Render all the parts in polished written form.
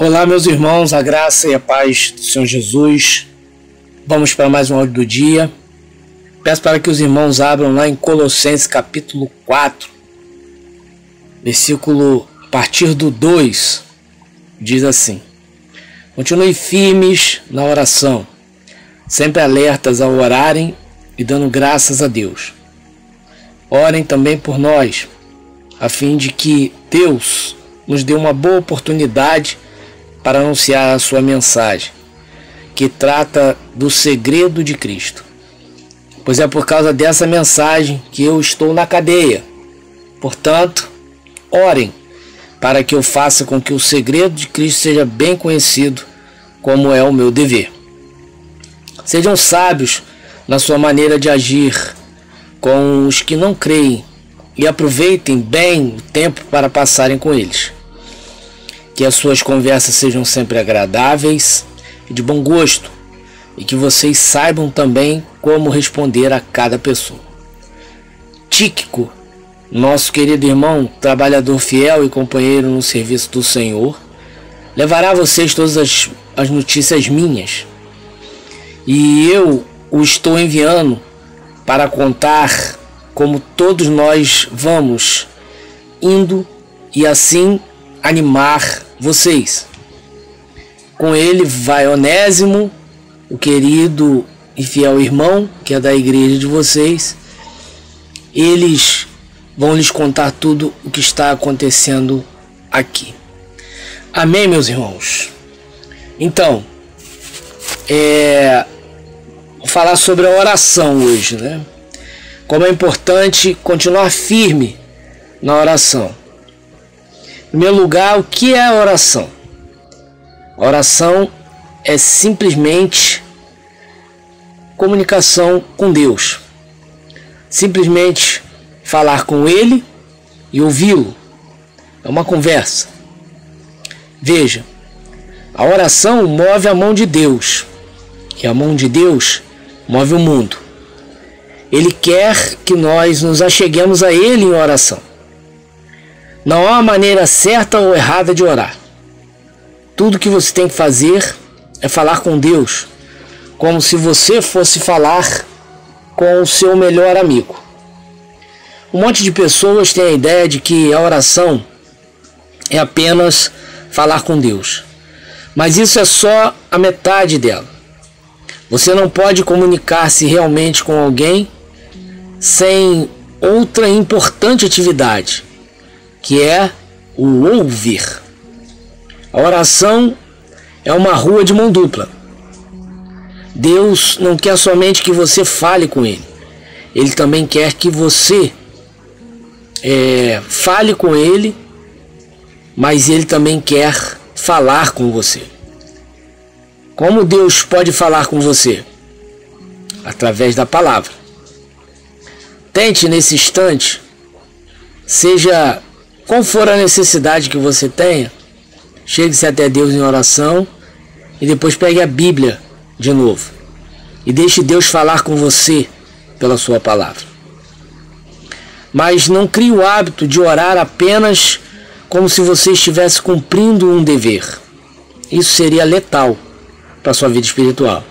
Olá, meus irmãos, a graça e a paz do Senhor Jesus. Vamos para mais um áudio do dia. Peço para que os irmãos abram lá em Colossenses capítulo 4, versículo a partir do 2, diz assim: continue firmes na oração, sempre alertas ao orarem e dando graças a Deus. Orem também por nós, a fim de que Deus nos dê uma boa oportunidade para anunciar a sua mensagem, que trata do segredo de Cristo. Pois é por causa dessa mensagem que eu estou na cadeia. Portanto, orem para que eu faça com que o segredo de Cristo seja bem conhecido, como é o meu dever. Sejam sábios na sua maneira de agir com os que não creem e aproveitem bem o tempo para passarem com eles. Que as suas conversas sejam sempre agradáveis e de bom gosto, e que vocês saibam também como responder a cada pessoa. Tíquico, nosso querido irmão, trabalhador fiel e companheiro no serviço do Senhor, levará a vocês todas as notícias minhas, e eu o estou enviando para contar como todos nós vamos indo e assim animar vocês. Com ele vai Onésimo, o querido e fiel irmão, que é da igreja de vocês. Eles vão lhes contar tudo o que está acontecendo aqui. Amém, meus irmãos? Então, vou falar sobre a oração hoje, né? Como é importante continuar firme na oração. Em primeiro lugar, o que é a oração? A oração é simplesmente comunicação com Deus. Simplesmente falar com Ele e ouvi-lo. É uma conversa. Veja, a oração move a mão de Deus. E a mão de Deus move o mundo. Ele quer que nós nos acheguemos a Ele em oração. Não há uma maneira certa ou errada de orar. Tudo que você tem que fazer é falar com Deus, como se você fosse falar com o seu melhor amigo. Um monte de pessoas tem a ideia de que a oração é apenas falar com Deus. Mas isso é só a metade dela. Você não pode comunicar-se realmente com alguém sem outra importante atividade, que é o ouvir. A oração é uma rua de mão dupla. Deus não quer somente que você fale com Ele. Ele também quer que você fale com Ele, mas Ele também quer falar com você. Como Deus pode falar com você? Através da palavra. Tente nesse instante, seja qual for a necessidade que você tenha, chegue-se até Deus em oração e depois pegue a Bíblia de novo e deixe Deus falar com você pela sua palavra. Mas não crie o hábito de orar apenas como se você estivesse cumprindo um dever. Isso seria letal para a sua vida espiritual.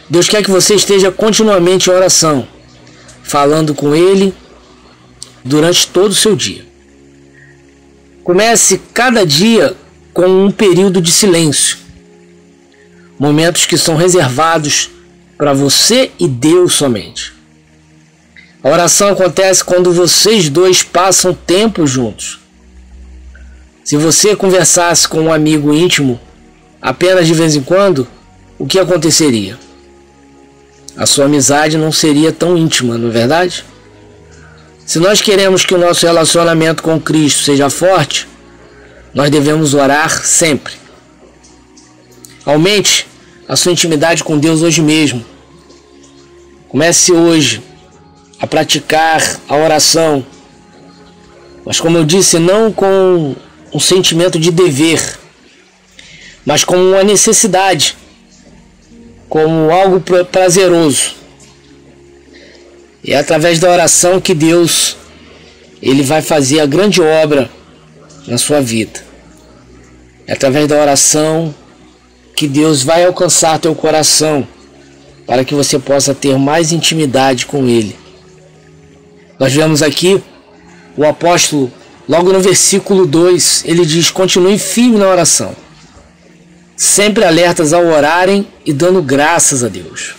Deus quer que você esteja continuamente em oração, falando com Ele durante todo o seu dia. Comece cada dia com um período de silêncio. Momentos que são reservados para você e Deus somente. A oração acontece quando vocês dois passam tempo juntos. Se você conversasse com um amigo íntimo apenas de vez em quando, o que aconteceria? A sua amizade não seria tão íntima, não é verdade? Se nós queremos que o nosso relacionamento com Cristo seja forte, nós devemos orar sempre. Aumente a sua intimidade com Deus hoje mesmo. Comece hoje a praticar a oração, mas, como eu disse, não com um sentimento de dever, mas como uma necessidade, como algo prazeroso. E é através da oração que Deus Ele vai fazer a grande obra na sua vida. É através da oração que Deus vai alcançar teu coração, para que você possa ter mais intimidade com Ele. Nós vemos aqui o apóstolo, logo no versículo 2, ele diz: continue firme na oração, sempre alertas ao orarem e dando graças a Deus.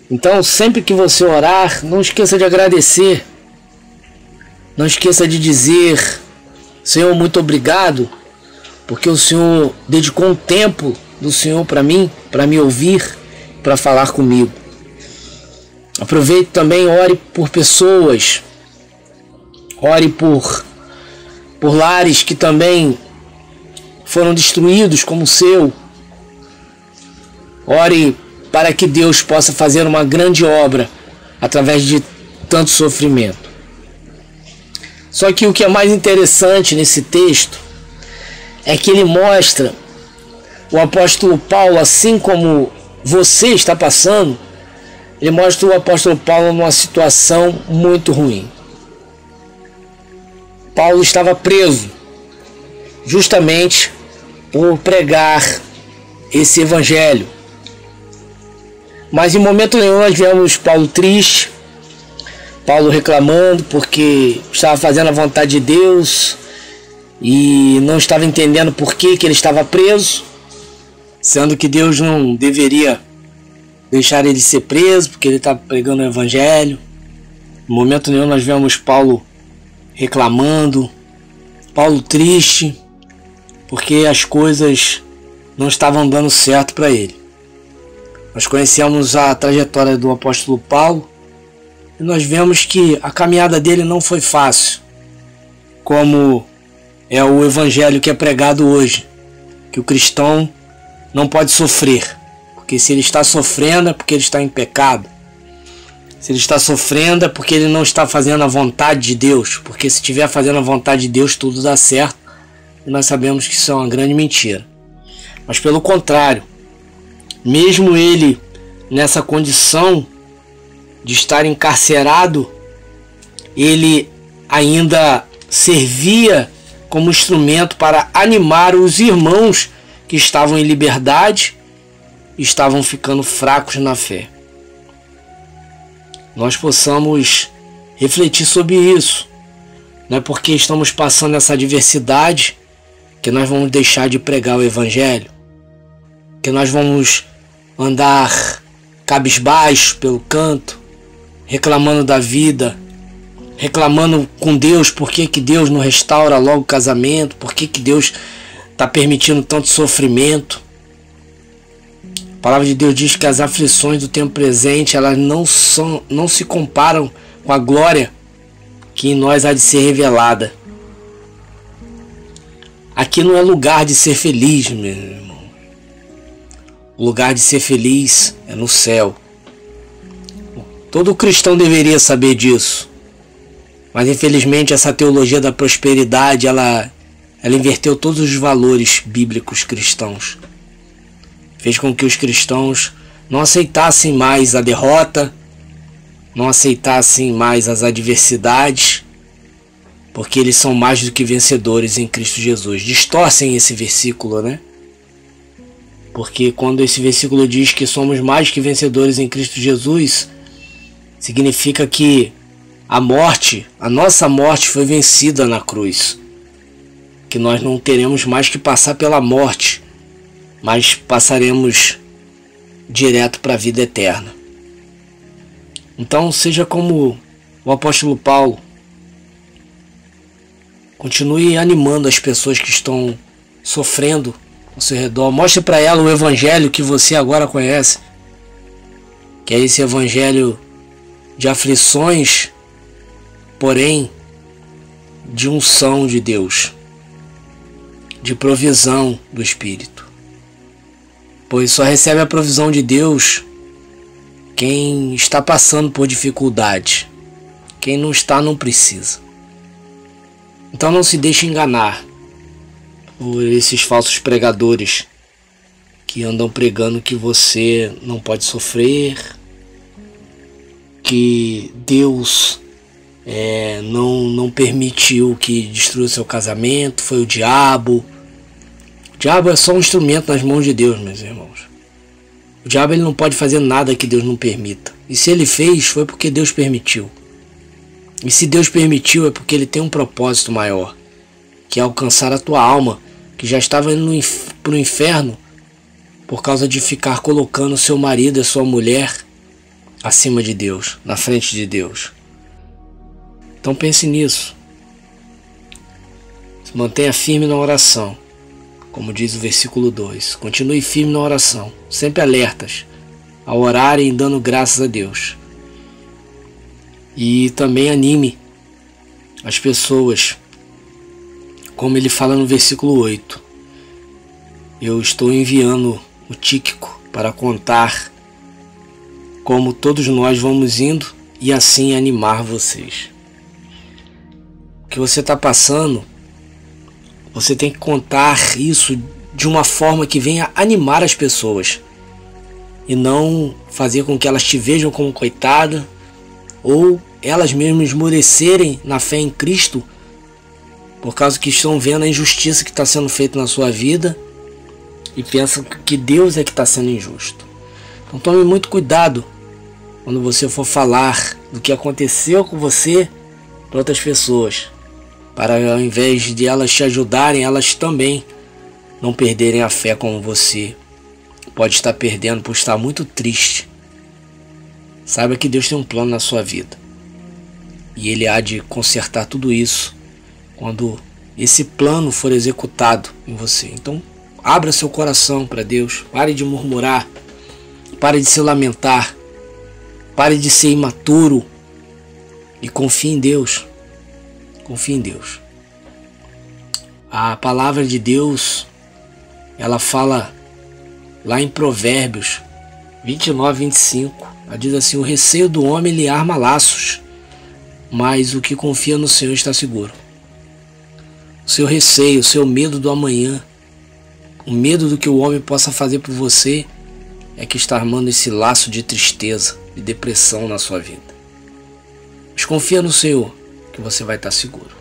Então, sempre que você orar, não esqueça de agradecer, não esqueça de dizer: Senhor, muito obrigado, porque o Senhor dedicou um tempo do Senhor para mim, para me ouvir, para falar comigo. Aproveite também, ore por pessoas, ore por lares que também foram destruídos como o seu. Ore para que Deus possa fazer uma grande obra através de tanto sofrimento. Só que o que é mais interessante nesse texto é que ele mostra o apóstolo Paulo, assim como você está passando, ele mostra o apóstolo Paulo numa situação muito ruim. Paulo estava preso justamente por pregar esse evangelho. Mas em momento nenhum nós vemos Paulo triste, Paulo reclamando porque estava fazendo a vontade de Deus e não estava entendendo por que ele estava preso, sendo que Deus não deveria deixar ele ser preso porque ele estava pregando o evangelho. Em momento nenhum nós vemos Paulo reclamando, Paulo triste, porque as coisas não estavam dando certo para ele. Nós conhecemos a trajetória do apóstolo Paulo e nós vemos que a caminhada dele não foi fácil, como é o evangelho que é pregado hoje, que o cristão não pode sofrer, porque se ele está sofrendo é porque ele está em pecado. Se ele está sofrendo é porque ele não está fazendo a vontade de Deus, porque se estiver fazendo a vontade de Deus tudo dá certo, e nós sabemos que isso é uma grande mentira. Mas pelo contrário, mesmo ele nessa condição de estar encarcerado, ele ainda servia como instrumento para animar os irmãos que estavam em liberdade e estavam ficando fracos na fé. Nós possamos refletir sobre isso. Não é porque estamos passando essa adversidade que nós vamos deixar de pregar o evangelho, que nós vamos andar cabisbaixo pelo canto, reclamando da vida, reclamando com Deus por que Deus não restaura logo o casamento, por que Deus está permitindo tanto sofrimento. A palavra de Deus diz que as aflições do tempo presente, elas não se comparam com a glória que em nós há de ser revelada. Aqui não é lugar de ser feliz, meu irmão. O lugar de ser feliz é no céu. Todo cristão deveria saber disso. Mas infelizmente essa teologia da prosperidade, ela inverteu todos os valores bíblicos cristãos. Fez com que os cristãos não aceitassem mais a derrota, não aceitassem mais as adversidades, porque eles são mais do que vencedores em Cristo Jesus. Distorcem esse versículo, né? Porque quando esse versículo diz que somos mais que vencedores em Cristo Jesus, significa que a nossa morte foi vencida na cruz. Que nós não teremos mais que passar pela morte, mas passaremos direto para a vida eterna. Então seja como o apóstolo Paulo. Continue animando as pessoas que estão sofrendo ao seu redor. Mostre para ela o evangelho que você agora conhece, que é esse evangelho de aflições, porém de unção de Deus, de provisão do Espírito. Pois só recebe a provisão de Deus quem está passando por dificuldade. Quem não está, não precisa. Então não se deixe enganar por esses falsos pregadores que andam pregando que você não pode sofrer, que Deus não permitiu que destruiu seu casamento, foi o diabo, diabo é só um instrumento nas mãos de Deus, meus irmãos. O diabo ele não pode fazer nada que Deus não permita. E se ele fez, foi porque Deus permitiu. E se Deus permitiu, é porque ele tem um propósito maior, que é alcançar a tua alma, que já estava indo para o inferno por causa de ficar colocando seu marido e sua mulher acima de Deus, na frente de Deus. Então pense nisso. Se mantenha firme na oração, como diz o versículo 2. Continue firme na oração, sempre alertas, a orarem e dando graças a Deus. E também anime as pessoas, como ele fala no versículo 8. Eu estou enviando o Tíquico para contar como todos nós vamos indo e assim animar vocês. O que você está passando, você tem que contar isso de uma forma que venha animar as pessoas e não fazer com que elas te vejam como coitada ou elas mesmas esmorecerem na fé em Cristo por causa que estão vendo a injustiça que está sendo feita na sua vida e pensam que Deus é que está sendo injusto. Então tome muito cuidado quando você for falar do que aconteceu com você para outras pessoas, para ao invés de elas te ajudarem, elas também não perderem a fé como você pode estar perdendo por estar muito triste. Saiba que Deus tem um plano na sua vida e Ele há de consertar tudo isso quando esse plano for executado em você. Então abra seu coração para Deus, pare de murmurar, pare de se lamentar, pare de ser imaturo e confie em Deus. Confie em Deus. A palavra de Deus, ela fala lá em Provérbios 29:25, ela diz assim: o receio do homem lhe arma laços, mas o que confia no Senhor está seguro. O seu receio, o seu medo do amanhã, o medo do que o homem possa fazer por você é que está armando esse laço de tristeza, de depressão na sua vida. Mas confia no Senhor que você vai estar seguro.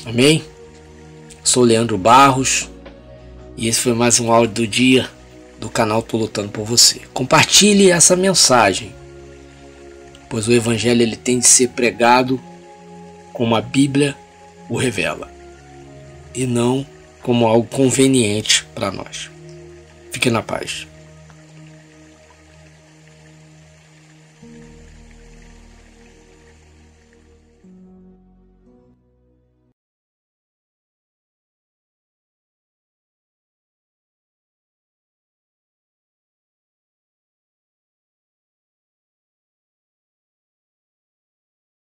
Amém? Sou Leandro Barros e esse foi mais um áudio do dia do canal Tô Lutando por Você. Compartilhe essa mensagem, pois o Evangelho ele tem de ser pregado como a Bíblia o revela e não como algo conveniente para nós. Fique na paz.